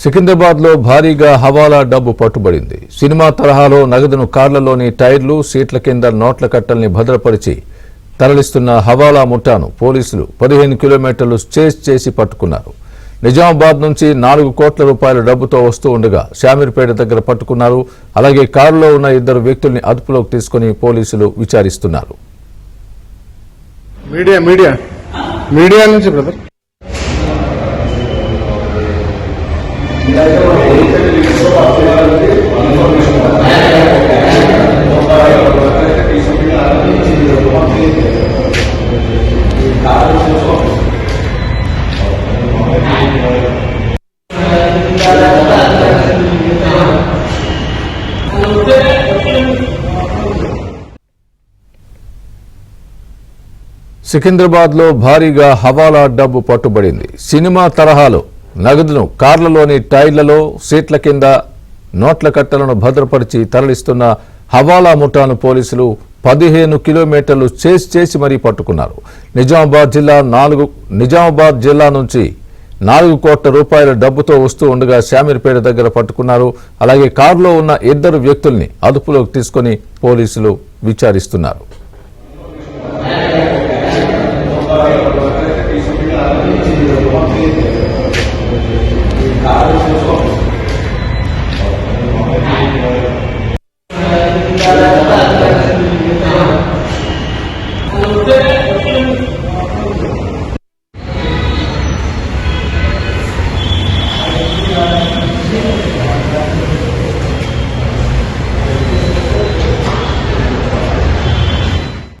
సికింద్రాబాద్ లో భారీగా హవాలా డబ్బు పట్టుబడింది. సినిమా తరహాలో నగదును కార్లలోని టైర్లు, సీట్ల కింద నోట్ల కట్టల్ని భద్రపరిచి తరలిస్తున్న హవాలా ముఠాను పోలీసులు 15 కిలోమీటర్లు చేజ్ చేసి పట్టుకున్నారు. నిజామాబాద్ నుంచి 4 కోట్ల రూపాయల డబ్బుతో వస్తూ ఉండగా శామీర్పేట దగ్గర పట్టుకున్నారు. అలాగే కారులో ఉన్న 2 వ్యక్తుల్ని అదుపులోకి తీసుకుని పోలీసులు విచారిస్తున్నారు. మీడియా నుంచి బ్రదర్ సికింద్రాబాద్ లో భారీగా హవాలా డబ్బు పట్టుబడింది. సినిమా తరహాలో నగదును కార్లలోని టైర్లలో, సీట్ల కింద నోట్ల కట్టలను భద్రపరిచి తరలిస్తున్న హవాలా ముఠాను పోలీసులు 15 కిలోమీటర్లు చేజ్ చేసి మరీ పట్టుకున్నారు. నిజామాబాద్ జిల్లా నుంచి 4 కోట్ల రూపాయల డబ్బుతో వస్తూ ఉండగా శామీర్పేట దగ్గర పట్టుకున్నారు. అలాగే కారులో ఉన్న 2 వ్యక్తుల్ని అదుపులోకి తీసుకుని పోలీసులు విచారిస్తున్నారు.